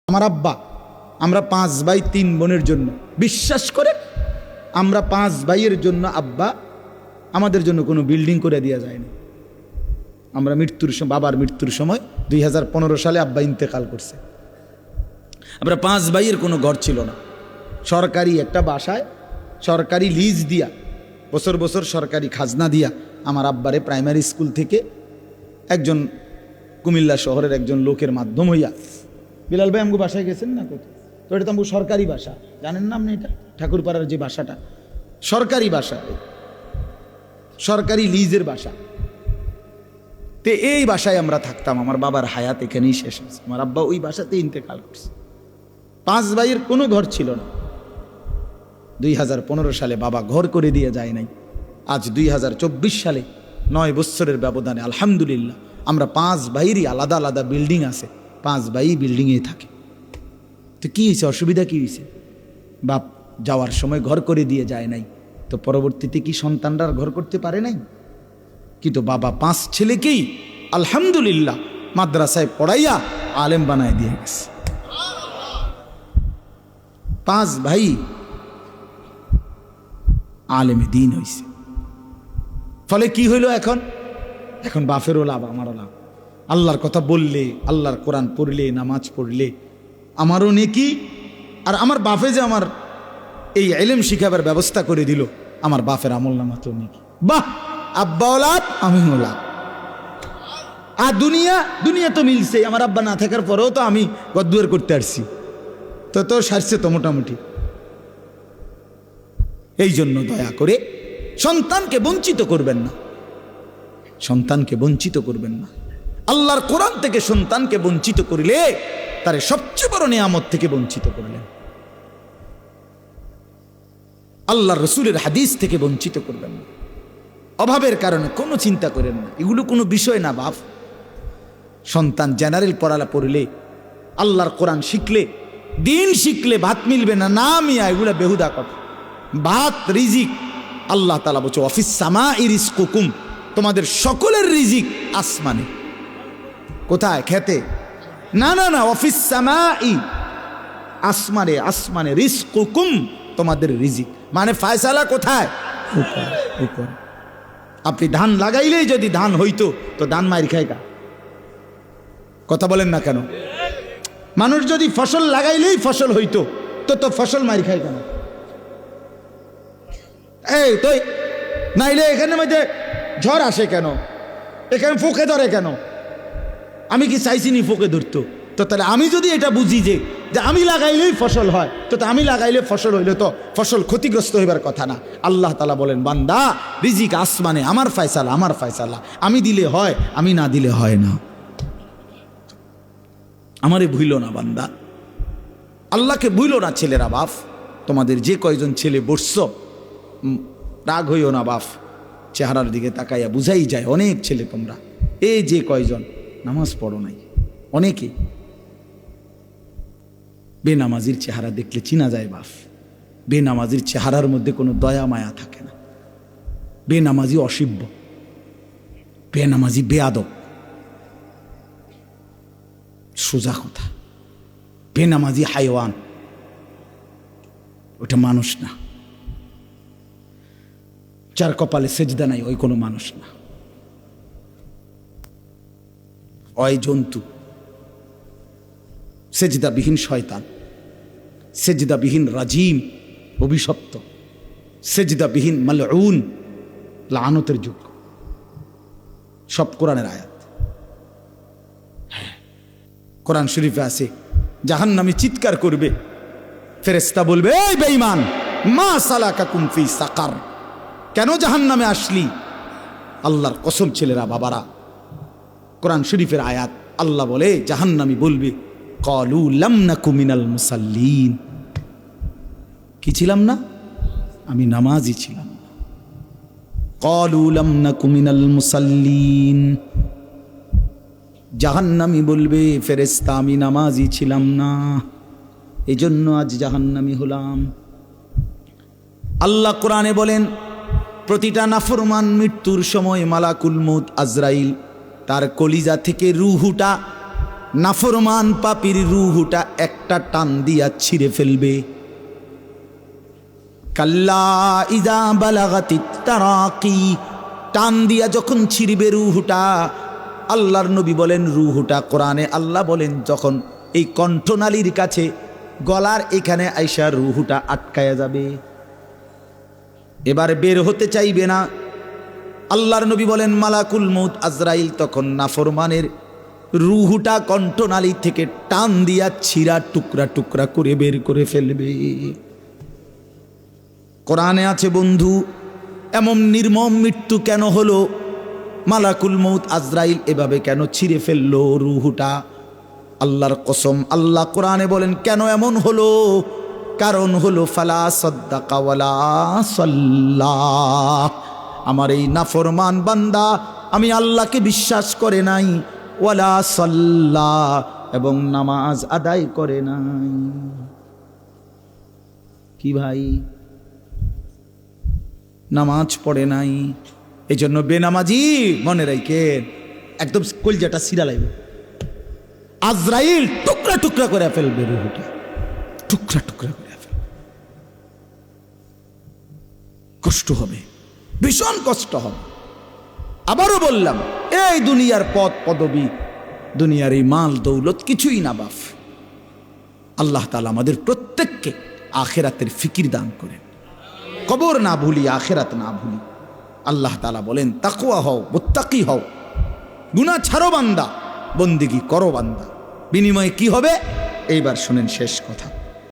আমার আব্বা, আমরা 5 ভাই 3 বোনের জন্য, বিশ্বাস করে আমরা 5 ভাইয়ের জন্য আব্বা আমাদের জন্য কোনো বিল্ডিং করে দেওয়া যায়নি। আমরা বাবার মৃত্যুর সময় 2015 সালে আব্বা ইন্তেকাল করছে। আমরা 5 ভাইয়ের কোনো ঘর ছিল না। সরকারি একটা বাসায় সরকারি লিজ দিয়া, বছর বছর সরকারি খাজনা দিয়া আমার আব্বারে প্রাইমারি স্কুল থেকে একজন কুমিল্লা শহরের একজন লোকের মাধ্যম হইয়া, বিলাল ভাই আমগো বাসায় গেছেন না কত, তো এটা তো আমগো সরকারি বাসা, জানেন না আপনি? এটা ঠাকুরপাড়ার যে বাসাটা সরকারি বাসা, সরকারি লিজের বাসা। তে এই বাসায় আমরা থাকতাম। আমার বাবার হায়াত এখানেই শেষ হয়েছে। আমার আব্বা ওই বাসাতে ইন্তেকাল করছে। 5 ভাইয়ের কোনো ঘর ছিল না। 2015 সালে বাবা ঘর করে দিয়ে যায় নাই। আজ 2024 সালে 9 বছরের ব্যবধানে আলহামদুলিল্লাহ আমরা 5 ভাইয়েরই আলাদা আলাদা বিল্ডিং আছে। 5 ভাই বিল্ডিংয়ে থাকে। তো কি হয়েছে? অসুবিধা কি হয়েছে? বাপ যাওয়ার সময় ঘর করে দিয়ে যায় নাই, তো পরবর্তীতে কি সন্তানরা ঘর করতে পারে নাই? কিন্তু বাবা 5 ছেলেকেই আলহামদুলিল্লাহ মাদ্রাসায় পড়াইয়া আলেম বানায় দিয়ে গেছে। 5 ভাই আলেমে দিন হয়েছে। ফলে কি হইল? এখন বাপেরও লাভ, আমারও লাভ। আল্লাহর কথা বললে, আল্লাহর কোরআন পড়লে, নামাজ পড়লে আমারও নেকি। আর আমার বাপে যে আমার এই ইলম শিখাবার ব্যবস্থা করে দিল, আমার বাপের আমল নামা তো নেকি। বাহ, আব্বাও লাভ, আমিও লাভ। আর দুনিয়া তো মিলছে। আমার আব্বা না থাকার পরেও তো আমি গদ্দুয়ার করতে আসছি, তো সারছে তো মোটামুটি। এই জন্য দয়া করে সন্তানকে বঞ্চিত করবেন না, সন্তানকে বঞ্চিত করবেন না। আল্লাহর কোরআন থেকে সন্তানকে বঞ্চিত করিলে তারে সবচেয়ে বড় নিয়ামত থেকে বঞ্চিত করলেন। আল্লাহর রসুলের হাদিস থেকে বঞ্চিত করবেন না। অভাবের কারণে কোনো চিন্তা করেন না, এগুলো কোনো বিষয় না বাপ। সন্তান জেনারেল পড়ালা পড়লে, আল্লাহর কোরআন শিখলে, দিন শিখলে ভাত মিলবে না, না মিয়া, এগুলা বেহুদা কথা। ভাত রিজিক আল্লাহ তাআলা বলছে অফিস সামাই রিজকুকুম, তোমাদের সকলের রিজিক আসমানে। কোথায়? খেতে? না না না, অফিস সামাই, আসমানে, আসমানে রিজকুকুম, তোমাদের রিজিক। মানে ফয়সালা কোথায়? উপর। আপনি ধান লাগাইলেই যদি ধান হইতো, তো ধান মাইর খায় কা? কথা বলেন না কেন? মানুষ যদি ফসল লাগাইলেই ফসল হইতো, তো ফসল মাইর খায় কেন? এই তো নাইলে এখানে মধ্যে ঝড় আসে কেন? এখানে ফোকে ধরে কেন? আমি কি চাইছিনি ফোকে ধরতো? তো তাহলে আমি যদি এটা বুঝি যে আমি লাগাইলেই ফসল হয়, তো আমি লাগাইলে ফসল হইলে তো ফসল ক্ষতিগ্রস্ত হইবার কথা না। আল্লাহ তাআলা বলেন, বান্দা রিজিক আসমানে, আমার ফয়সালা, আমার ফয়সালা। আমি দিলে হয়, আমি না দিলে হয় না। আমারে ভুইল না বান্দা, আল্লাহকে ভুইল না। ছেলেরা বাপ, তোমাদের যে কয়জন ছেলে বসছ, রাগ হইও না বাপ। চেহারার দিকে তাকাইয়া বুঝাই যায় অনেক ছেলে তোমরা, এই যে কয়জন নামাজ পড়ো নাই, অনেকে বেনামাজির চেহারা দেখলে চিনা যায় বাপ। বেনামাজির চেহারার মধ্যে কোনো দয়া মায়া থাকে না। বেনামাজি অসিব্য, বেনামাজি বেয়াদব, সোজা কথা। বেনামাজি হাইওয়ান, ওটা মানুষ না। যার কপালে সেজদা নাই, ওই কোনো মানুষ না, ওই জন্তু। সেজদাবিহীন শয়তান, সেজদাবিহীন রাজিম, অভিশপ্ত, সেজদাবিহীন মালউন, লানতের যুগ। সব কোরআনের আয়াত। কোরআন শরীফে আছে, জাহান্নামী চিৎকার করবে, ফেরেশতা বলবে, এই বেঈমান, মা সালাকাকুম ফি সাকার, কেন জাহান্নামে আসলি? আল্লাহর কসম ছেলেরা বাবারা, কোরআন শরীফের আয়াত। আল্লাহ বলে, জাহান্নামী বলবে, ক্বালু লাম নাকু মিনাল মুসাল্লিন, কি ছিলাম না? আমি নামাজি ছিলাম না। ক্বালু লাম নাকু মিনাল মুসাল্লিন, জাহান্নামী বলবে, ফেরেশতা আমি নামাজি ছিলাম না, এজন্য আজ জাহান্নামী হলাম। আল্লাহ কোরআনে বলেন, প্রতিটা নাফরমান মৃত্যুর সময় মালাকুল মউত আজরাইল তার কলিজা থেকে রূহটা নাফরমান পাপীর রূহটা একটা টান দিয়া ছিঁড়ে ফেলবে। কাল্লা ইযা বালাগাতিত তারাকি, টান দিয়া যখন ছিঁড়বে রূহটা, আল্লাহর নবী বলেন রূহটা, কোরআনে আল্লাহ বলেন যখন এই কণ্ঠনালীর কাছে গলার এখানে আইসা রূহটা আটকায়া যাবে, এবার বের হতে চাইবে না। আল্লাহর নবী বলেন মালাকুল মউত আজরাইল তখন নাফরমানের রূহটা কণ্ঠনালী থেকে টান দিয়া ছিঁড়া টুকরা টুকরা করে বের করে ফেলবে। কোরআনে আছে বন্ধু, এমন নির্মম মৃত্যু কেন হলো? মালাকুল মউত আজরাইল এভাবে কেন ছিঁড়ে ফেললো রূহটা? আল্লাহর কসম, আল্লাহ কোরআনে বলেন কেন এমন হলো? কারণ হলো ফালা সাদ্দাকা ওয়ালা সাল্লা, আমার এই নাফরমান বান্দা আমি আল্লাহকে বিশ্বাস করে নাই, ওয়ালা সাল্লা, এবং নামাজ আদায় করে নাই। কি ভাই, নামাজ পড়ে নাই। এই জন্য বেনামাজি মনে রাখেন, একদম কলজাটা সিরা লাগবে। আজরাইল টুকরা টুকরা করে ফেলবে রূহটা, টুকরা টুকরা করে ফেলবে। কষ্ট হবে, ভীষণ কষ্ট হবে। আবারও বললাম, এই দুনিয়ার পদ পদবী, দুনিয়ার এই মাল দৌলত কিছুই না বাপ। আল্লাহ তাআলা আমাদের প্রত্যেককে আখিরাতের ফিকির দান করেন, কবর না ভুলি, আখিরাত না ভুলি। আল্লাহ তাআলা বলেন তাকওয়া হও, মুত্তাকি হও, গুনাহ ছাড়ো বান্দা, বন্দেগী করো বান্দা। বিনিময়ে কি হবে? এইবার শুনেন শেষ কথা।